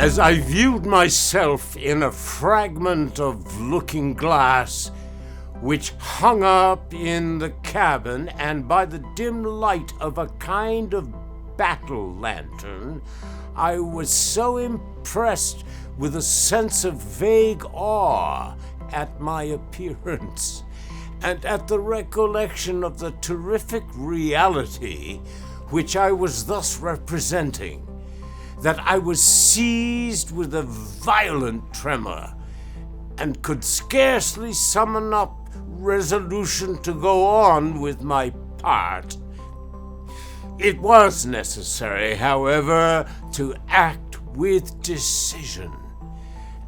As I viewed myself in a fragment of looking glass which hung up in the cabin, and by the dim light of a kind of battle lantern, I was so impressed with a sense of vague awe at my appearance, and at the recollection of the terrific reality which I was thus representing, that I was seized with a violent tremor, and could scarcely summon up resolution to go on with my part. It was necessary, however, to act with decision,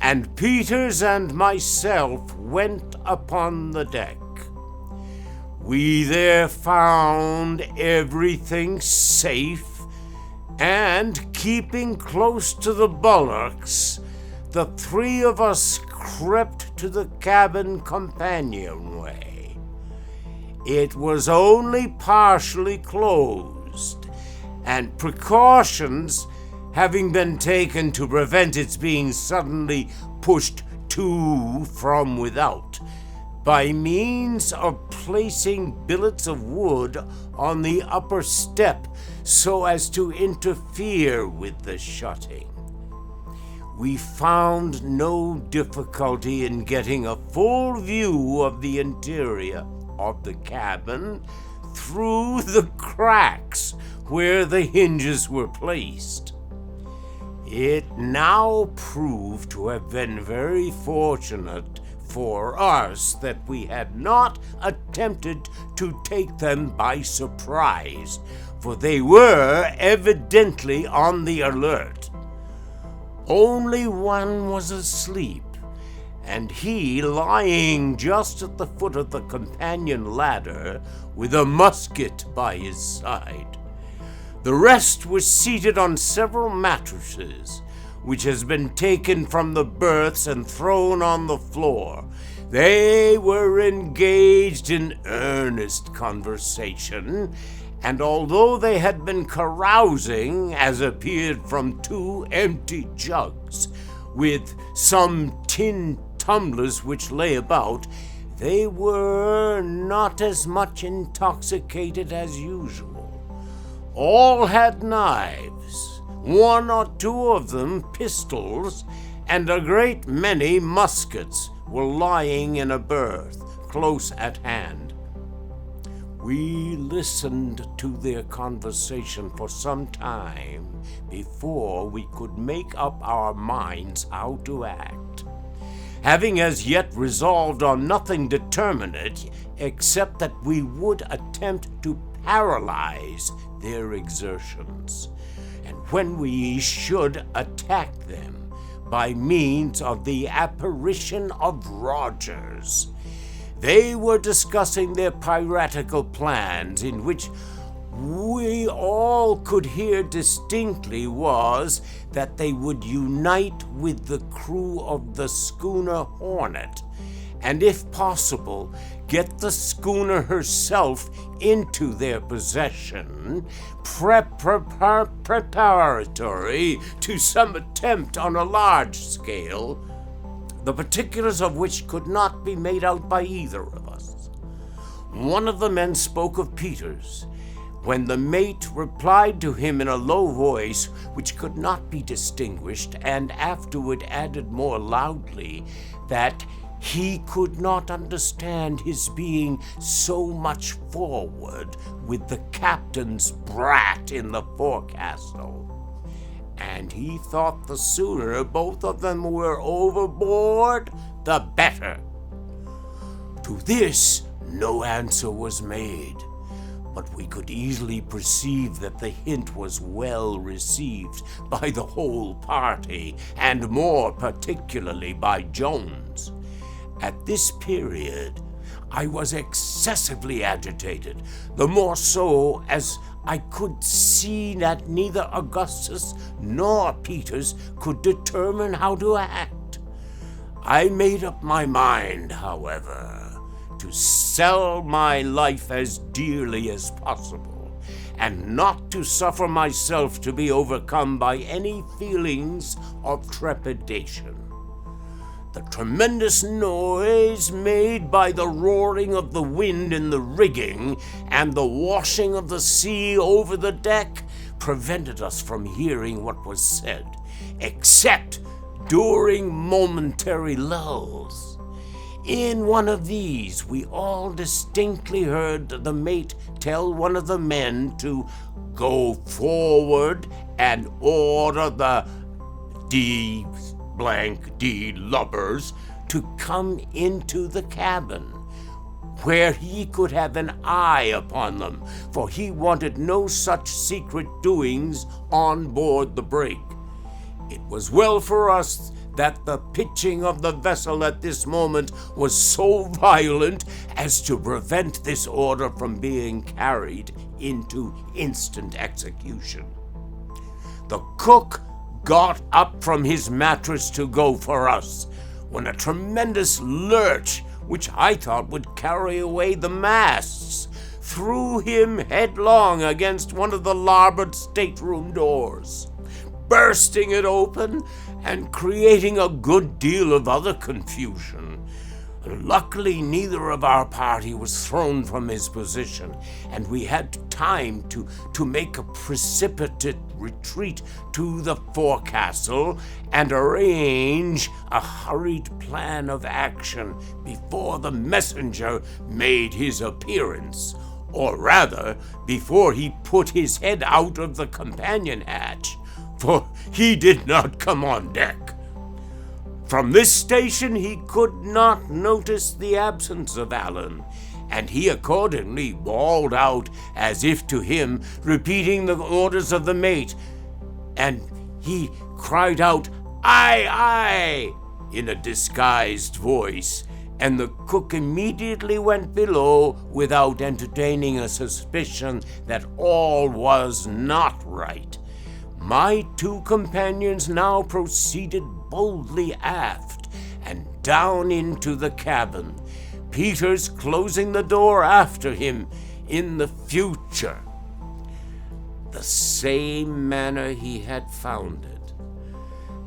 and Peters and myself went upon the deck. We there found everything safe, and keeping close to the bulwarks, the three of us crept to the cabin companionway. It was only partially closed, and precautions having been taken to prevent its being suddenly pushed to from without, by means of placing billets of wood on the upper step so as to interfere with the shutting. We found no difficulty in getting a full view of the interior of the cabin through the cracks where the hinges were placed. It now proved to have been very fortunate for us that we had not attempted to take them by surprise, for they were evidently on the alert. Only one was asleep, and he lying just at the foot of the companion ladder with a musket by his side. The rest were seated on several mattresses, which has been taken from the berths and thrown on the floor. They were engaged in earnest conversation, and although they had been carousing, as appeared from 2 empty jugs, with some tin tumblers which lay about, they were not as much intoxicated as usual. All had knives, 1 or 2 of them pistols, and a great many muskets were lying in a berth close at hand. We listened to their conversation for some time before we could make up our minds how to act, having as yet resolved on nothing determinate except that we would attempt to paralyze their exertions, and when we should attack them by means of the apparition of Rogers. They were discussing their piratical plans, in which we all could hear distinctly was that they would unite with the crew of the schooner Hornet, and if possible, get the schooner herself into their possession, preparatory to some attempt on a large scale, the particulars of which could not be made out by either of us. One of the men spoke of Peters, when the mate replied to him in a low voice which could not be distinguished, and afterward added more loudly that he could not understand his being so much forward with the captain's brat in the forecastle, and he thought the sooner both of them were overboard, the better. To this no answer was made, but we could easily perceive that the hint was well received by the whole party, and more particularly by Jones. At this period, I was excessively agitated, the more so as I could see that neither Augustus nor Peters could determine how to act. I made up my mind, however, to sell my life as dearly as possible, and not to suffer myself to be overcome by any feelings of trepidation. The tremendous noise made by the roaring of the wind in the rigging and the washing of the sea over the deck prevented us from hearing what was said, except during momentary lulls. In one of these, we all distinctly heard the mate tell one of the men to go forward and order the D lubbers to come into the cabin, where he could have an eye upon them, for he wanted no such secret doings on board the brig. It was well for us that the pitching of the vessel at this moment was so violent as to prevent this order from being carried into instant execution. The cook got up from his mattress to go for us, when a tremendous lurch, which I thought would carry away the masts, threw him headlong against one of the larboard stateroom doors, bursting it open and creating a good deal of other confusion. Luckily, neither of our party was thrown from his position, and we had time to make a precipitate retreat to the forecastle and arrange a hurried plan of action before the messenger made his appearance, or rather, before he put his head out of the companion hatch, for he did not come on deck. From this station he could not notice the absence of Allan, and he accordingly bawled out as if to him, repeating the orders of the mate, and he cried out, "Aye, aye," in a disguised voice, and the cook immediately went below without entertaining a suspicion that all was not right. My two companions now proceeded boldly aft and down into the cabin, Peters closing the door after him in the future, the same manner he had found it.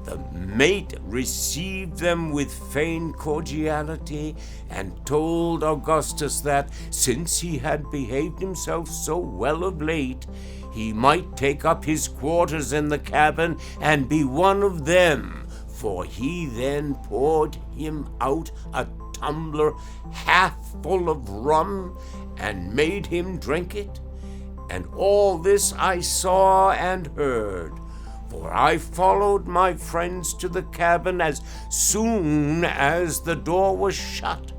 The mate received them with feigned cordiality and told Augustus that, since he had behaved himself so well of late, he might take up his quarters in the cabin and be one of them, for he then poured him out a tumbler half full of rum and made him drink it. And all this I saw and heard, for I followed my friends to the cabin as soon as the door was shut,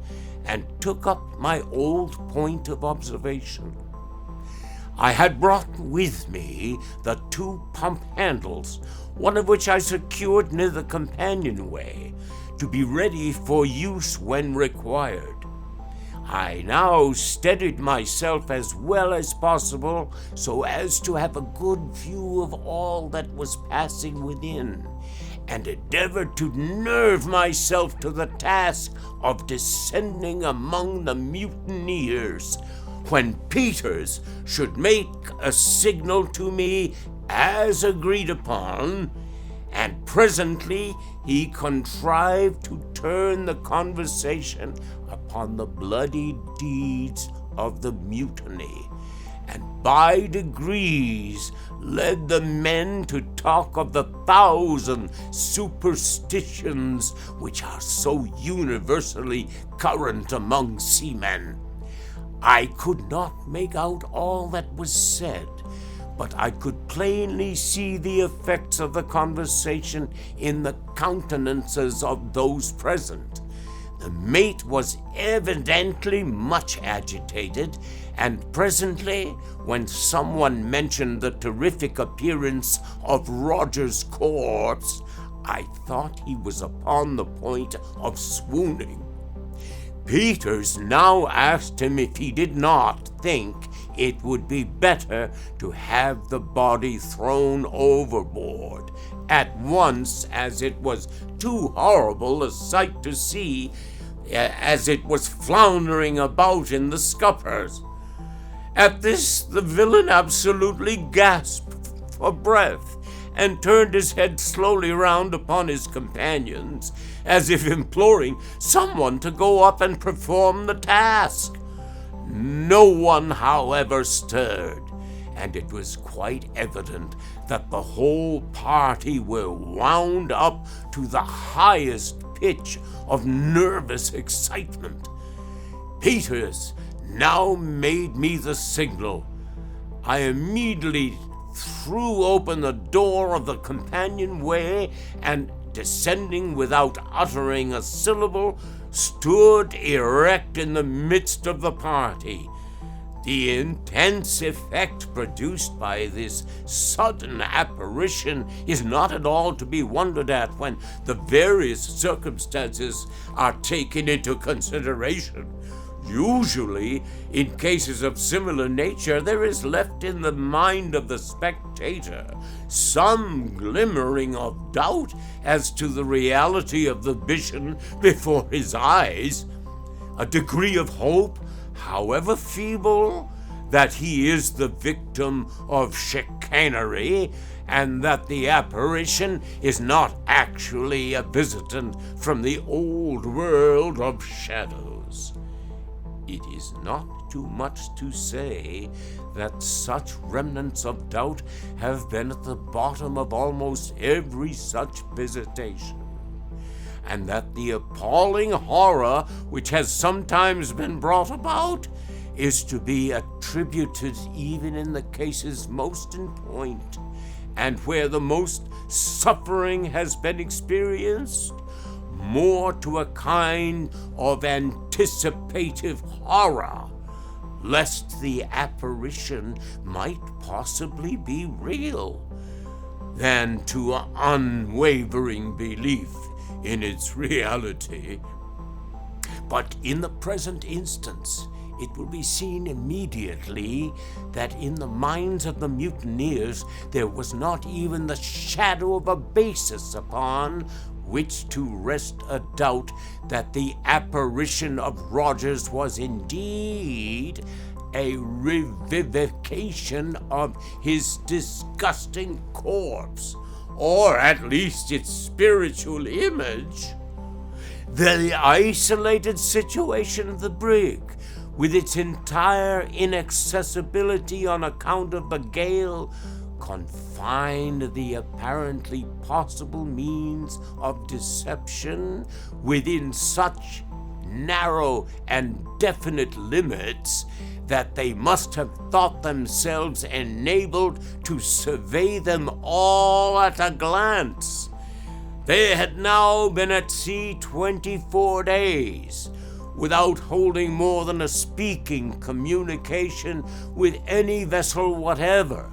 and took up my old point of observation. I had brought with me the two pump handles, one of which I secured near the companionway, to be ready for use when required. I now steadied myself as well as possible, so as to have a good view of all that was passing within, and endeavored to nerve myself to the task of descending among the mutineers, when Peters should make a signal to me as agreed upon, and presently he contrived to turn the conversation upon the bloody deeds of the mutiny, and by degrees led the men to talk of the 1,000 superstitions which are so universally current among seamen. I could not make out all that was said, but I could plainly see the effects of the conversation in the countenances of those present. The mate was evidently much agitated, and presently, when someone mentioned the terrific appearance of Roger's corpse, I thought he was upon the point of swooning. Peters now asked him if he did not think it would be better to have the body thrown overboard at once, as it was too horrible a sight to see, as it was floundering about in the scuppers. At this, the villain absolutely gasped for breath and turned his head slowly round upon his companions, as if imploring someone to go up and perform the task. No one, however, stirred, and it was quite evident that the whole party were wound up to the highest pitch of nervous excitement. Peters now made me the signal. I immediately threw open the door of the companionway and, descending without uttering a syllable, stood erect in the midst of the party. The intense effect produced by this sudden apparition is not at all to be wondered at when the various circumstances are taken into consideration. Usually, in cases of similar nature, there is left in the mind of the spectator some glimmering of doubt as to the reality of the vision before his eyes, a degree of hope, however feeble, that he is the victim of chicanery, and that the apparition is not actually a visitant from the old world of shadows. It is not too much to say that such remnants of doubt have been at the bottom of almost every such visitation, and that the appalling horror which has sometimes been brought about is to be attributed, even in the cases most in point, and where the most suffering has been experienced, more to a kind of anticipative horror, lest the apparition might possibly be real, than to unwavering belief in its reality. But in the present instance, it will be seen immediately that in the minds of the mutineers there was not even the shadow of a basis upon which to rest a doubt that the apparition of Rogers was indeed a revivification of his disgusting corpse, or at least its spiritual image. The isolated situation of the brig, with its entire inaccessibility on account of the gale, confined the apparently possible means of deception within such narrow and definite limits that they must have thought themselves enabled to survey them all at a glance. They had now been at sea 24 days, without holding more than a speaking communication with any vessel whatever.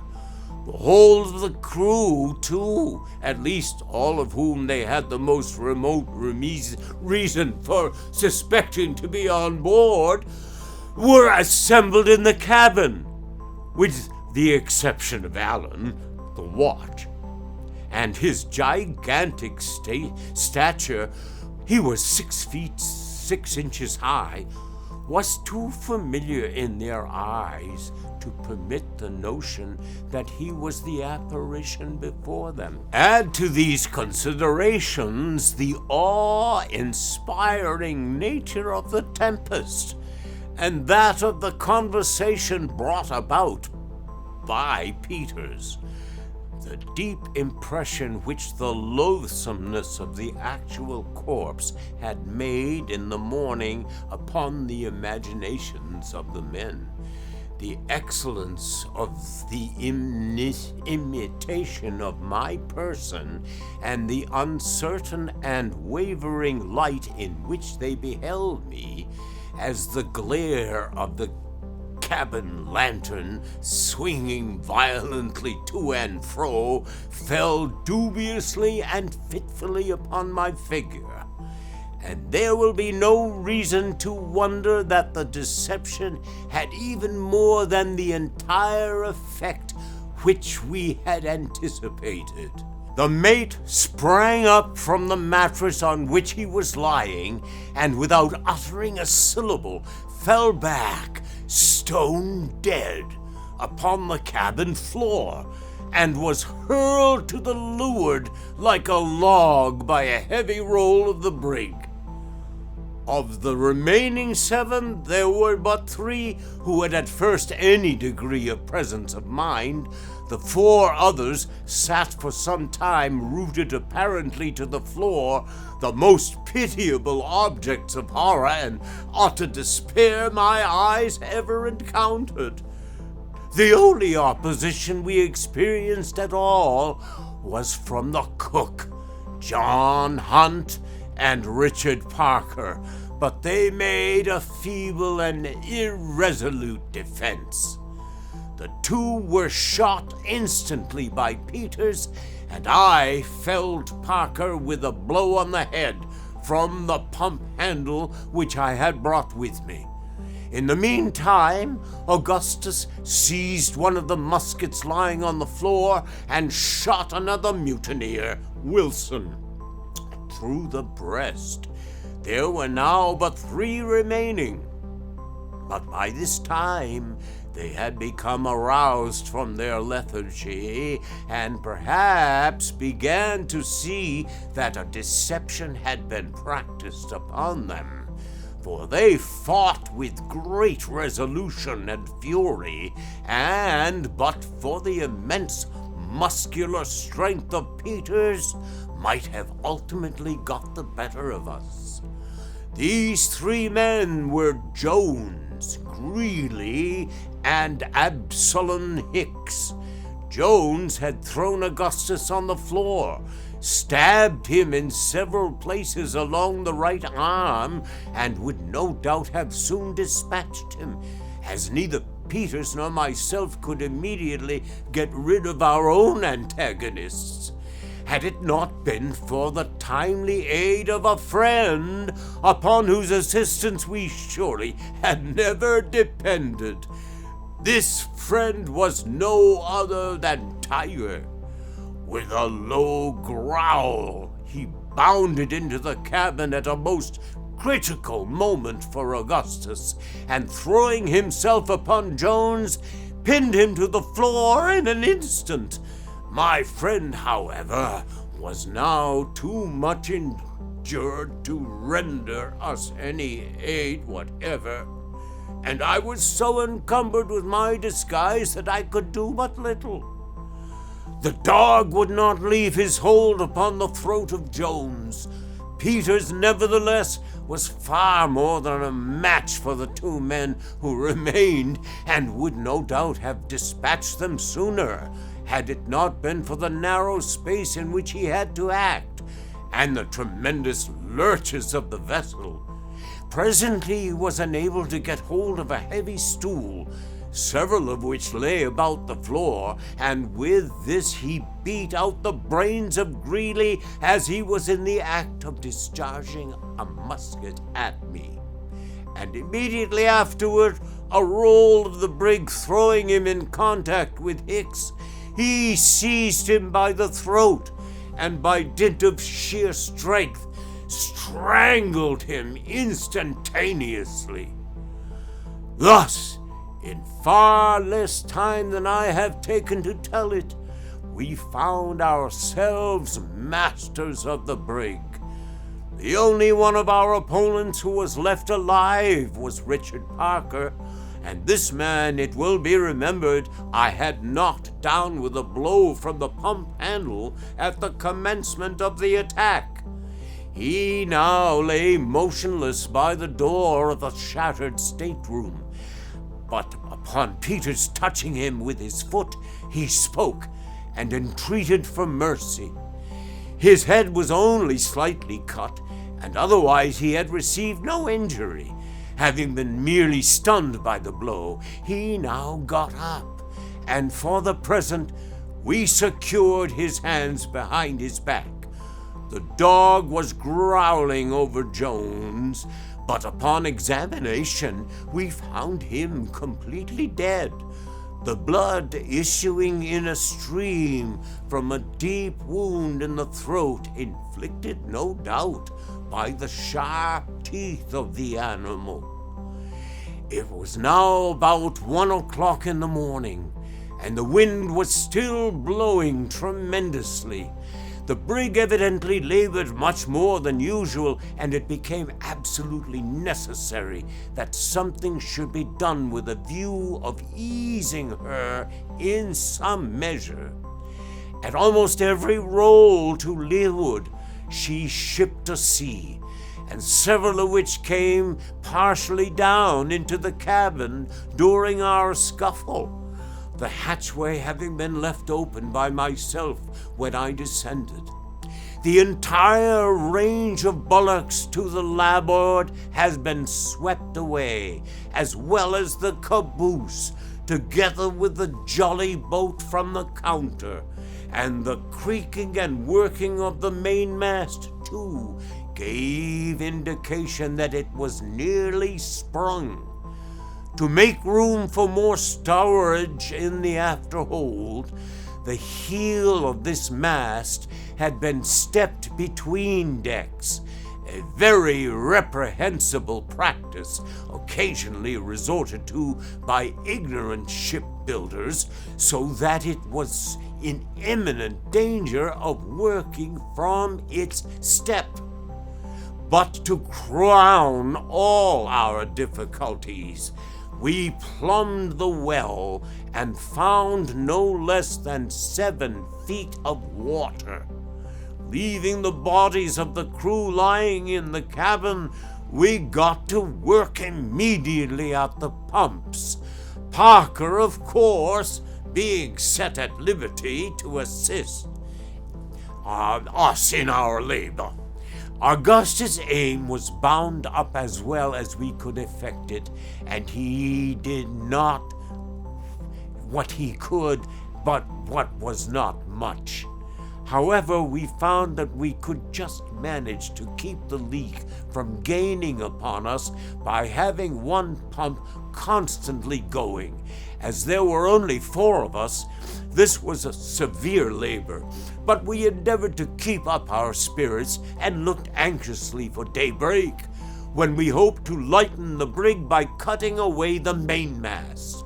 The whole of the crew, too, at least all of whom they had the most remote reason for suspecting to be on board, were assembled in the cabin, with the exception of Allan, the watch, and his gigantic stature. He was 6 feet 6 inches high, was too familiar in their eyes to permit the notion that he was the apparition before them. Add to these considerations the awe-inspiring nature of the tempest, and that of the conversation brought about by Peters. The deep impression which the loathsomeness of the actual corpse had made in the morning upon the imaginations of the men, the excellence of the imitation of my person, and the uncertain and wavering light in which they beheld me, as the glare of the cabin lantern, swinging violently to and fro, fell dubiously and fitfully upon my figure. And there will be no reason to wonder that the deception had even more than the entire effect which we had anticipated. The mate sprang up from the mattress on which he was lying, and without uttering a syllable, fell back, stone dead, upon the cabin floor, and was hurled to the leeward like a log by a heavy roll of the brig. Of the remaining 7, there were but 3 who had at first any degree of presence of mind. The 4 others sat for some time rooted apparently to the floor, the most pitiable objects of horror and utter despair my eyes ever encountered. The only opposition we experienced at all was from the cook, John Hunt and Richard Parker, but they made a feeble and irresolute defense. The 2 were shot instantly by Peters, and I felled Parker with a blow on the head from the pump handle which I had brought with me. In the meantime, Augustus seized one of the muskets lying on the floor and shot another mutineer, Wilson, through the breast. There were now but 3 remaining, but by this time they had become aroused from their lethargy and perhaps began to see that a deception had been practiced upon them, for they fought with great resolution and fury, and but for the immense muscular strength of Peters, might have ultimately got the better of us. These 3 men were Jones, Greeley, and Absalom Hicks. Jones had thrown Augustus on the floor, stabbed him in several places along the right arm, and would no doubt have soon dispatched him, as neither Peters nor myself could immediately get rid of our own antagonists, had it not been for the timely aid of a friend upon whose assistance we surely had never depended. This friend was no other than Tiger. With a low growl, he bounded into the cabin at a most critical moment for Augustus, and throwing himself upon Jones, pinned him to the floor in an instant. My friend, however, was now too much injured to render us any aid whatever, and I was so encumbered with my disguise that I could do but little. The dog would not leave his hold upon the throat of Jones. Peters, nevertheless, was far more than a match for the 2 men who remained, and would no doubt have dispatched them sooner, had it not been for the narrow space in which he had to act, and the tremendous lurches of the vessel. Presently he was enabled to get hold of a heavy stool, several of which lay about the floor, and with this he beat out the brains of Greeley as he was in the act of discharging a musket at me. And immediately afterward, a roll of the brig throwing him in contact with Hicks, he seized him by the throat, and by dint of sheer strength, strangled him instantaneously. Thus, in far less time than I have taken to tell it, we found ourselves masters of the brig. The only one of our opponents who was left alive was Richard Parker, and this man, it will be remembered, I had knocked down with a blow from the pump handle at the commencement of the attack. He now lay motionless by the door of the shattered stateroom, but upon Peters touching him with his foot, he spoke and entreated for mercy. His head was only slightly cut, and otherwise he had received no injury. Having been merely stunned by the blow, he now got up, and for the present we secured his hands behind his back. The dog was growling over Jones, but upon examination we found him completely dead, the blood issuing in a stream from a deep wound in the throat, inflicted no doubt by the sharp teeth of the animal. It was now about 1 o'clock in the morning, and the wind was still blowing tremendously. The brig evidently labored much more than usual, and it became absolutely necessary that something should be done with a view of easing her in some measure. At almost every roll to leeward, she shipped a sea, and several of which came partially down into the cabin during our scuffle, the hatchway having been left open by myself when I descended. The entire range of bullocks to the larboard has been swept away, as well as the caboose, together with the jolly boat from the counter, and the creaking and working of the mainmast, too, gave indication that it was nearly sprung. To make room for more stowage in the afterhold, the heel of this mast had been stepped between decks, a very reprehensible practice occasionally resorted to by ignorant shipbuilders, so that it was in imminent danger of working from its step. But to crown all our difficulties, we plumbed the well and found no less than 7 feet of water. Leaving the bodies of the crew lying in the cabin, we got to work immediately at the pumps, Parker, of course, being set at liberty to assist us in our labor. Augustus' aim was bound up as well as we could effect it, and he did not what he could, but what was not much. However, we found that we could just manage to keep the leak from gaining upon us by having one pump constantly going. As there were only 4 of us, this was a severe labor, but we endeavored to keep up our spirits and looked anxiously for daybreak, when we hoped to lighten the brig by cutting away the mainmast.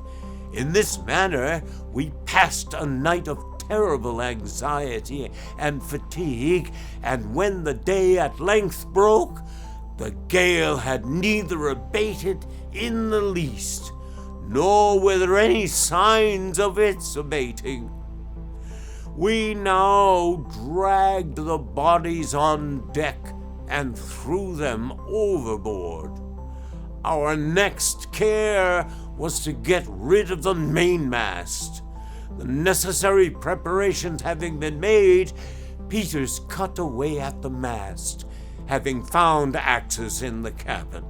In this manner, we passed a night of terrible anxiety and fatigue, and when the day at length broke, the gale had neither abated in the least, nor were there any signs of its abating. We now dragged the bodies on deck and threw them overboard. Our next care was to get rid of the mainmast. The necessary preparations having been made, Peters cut away at the mast, having found axes in the cabin,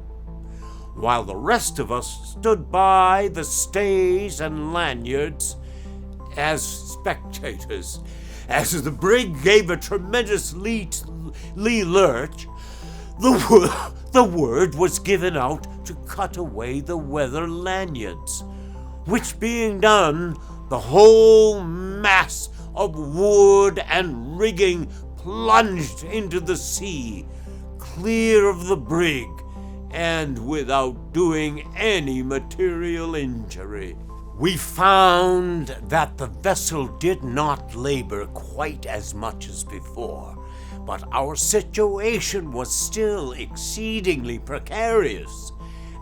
while the rest of us stood by the stays and lanyards as spectators. As the brig gave a tremendous lee lurch, the word was given out to cut away the weather lanyards, which being done, the whole mass of wood and rigging plunged into the sea, clear of the brig, and without doing any material injury. We found that the vessel did not labor quite as much as before, but our situation was still exceedingly precarious,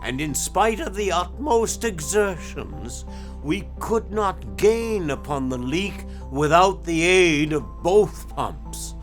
and in spite of the utmost exertions, we could not gain upon the leak without the aid of both pumps.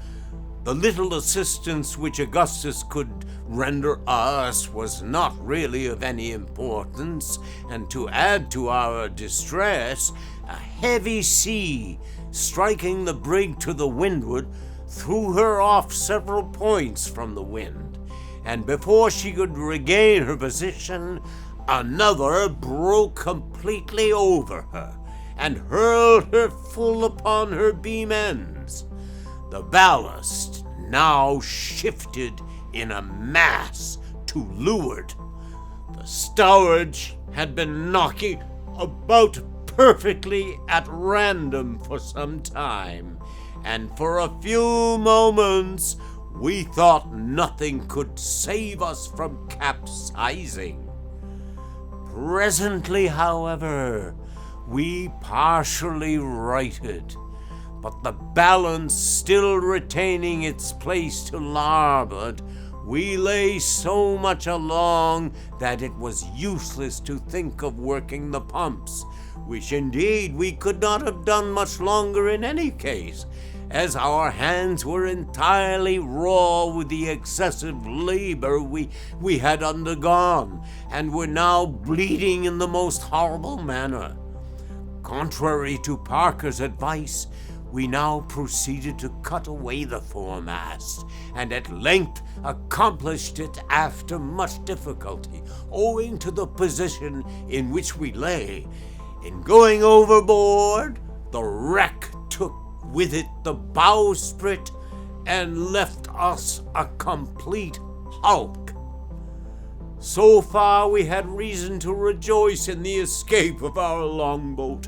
The little assistance which Augustus could render us was not really of any importance, and to add to our distress, a heavy sea, striking the brig to the windward, threw her off several points from the wind, and before she could regain her position, another broke completely over her and hurled her full upon her beam ends. The ballast now shifted in a mass to leeward. The stowage had been knocking about perfectly at random for some time, and for a few moments we thought nothing could save us from capsizing. Presently, however, we partially righted, but the balance still retaining its place to larboard, we lay so much along that it was useless to think of working the pumps, which indeed we could not have done much longer in any case, as our hands were entirely raw with the excessive labor we had undergone, and were now bleeding in the most horrible manner. Contrary to Parker's advice, we now proceeded to cut away the foremast, and at length accomplished it after much difficulty, owing to the position in which we lay. In going overboard, the wreck took with it the bowsprit and left us a complete hulk. So far we had reason to rejoice in the escape of our longboat,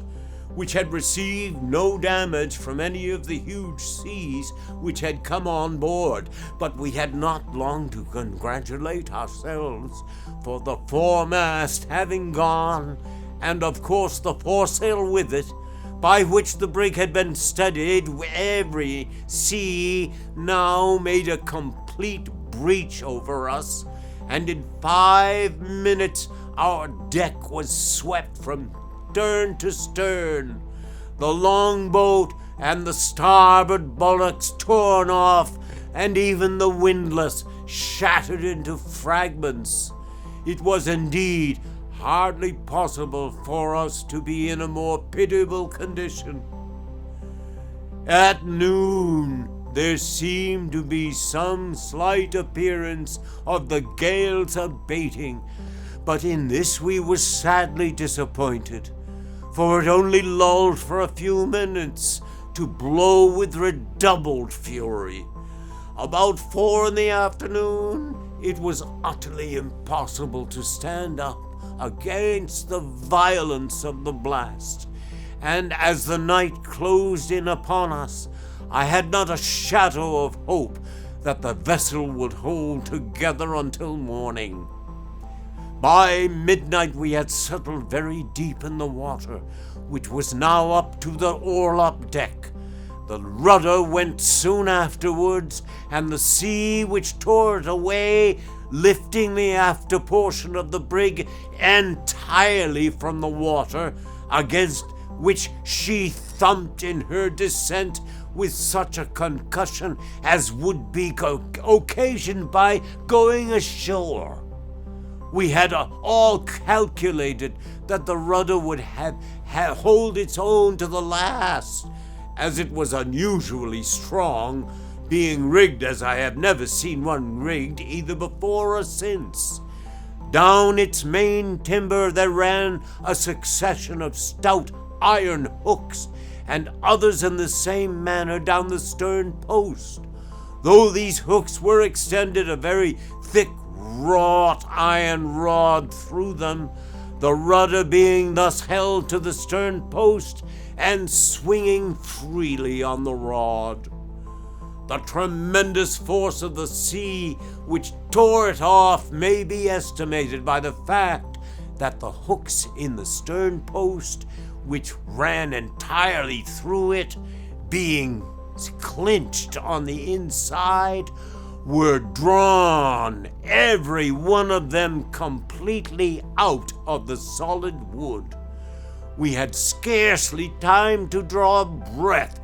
which had received no damage from any of the huge seas which had come on board, but we had not long to congratulate ourselves, for the foremast having gone, and of course the foresail with it, by which the brig had been steadied, every sea now made a complete breach over us, and in 5 minutes our deck was swept from stern to stern, the longboat and the starboard bulwarks torn off, and even the windlass shattered into fragments. It was indeed hardly possible for us to be in a more pitiable condition. At noon, there seemed to be some slight appearance of the gale's abating, but in this we were sadly disappointed, for it only lulled for a few minutes to blow with redoubled fury. About 4 in the afternoon, it was utterly impossible to stand up against the violence of the blast, and as the night closed in upon us, I had not a shadow of hope that the vessel would hold together until morning. By midnight we had settled very deep in the water, which was now up to the orlop deck. The rudder went soon afterwards, and the sea which tore it away, lifting the after portion of the brig entirely from the water, against which she thumped in her descent with such a concussion as would be occasioned by going ashore. We had all calculated that the rudder would hold its own to the last, as it was unusually strong, being rigged as I have never seen one rigged either before or since. Down its main timber there ran a succession of stout iron hooks, and others in the same manner down the stern post. Though these hooks were extended a very thick wrought iron rod through them, the rudder being thus held to the stern post and swinging freely on the rod. The tremendous force of the sea which tore it off may be estimated by the fact that the hooks in the stern post, which ran entirely through it, being clinched on the inside, were drawn, every one of them completely out of the solid wood. We had scarcely time to draw breath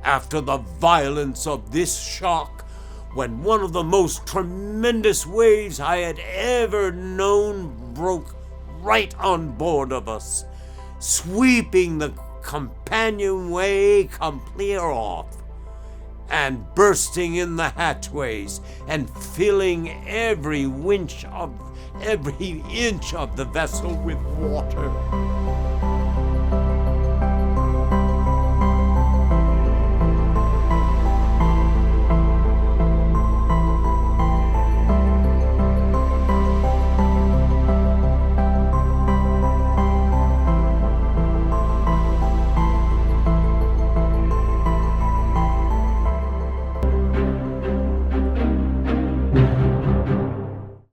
after the violence of this shock, when one of the most tremendous waves I had ever known broke right on board of us, sweeping the companionway clear off, and bursting in the hatchways, and filling every inch of the vessel with water.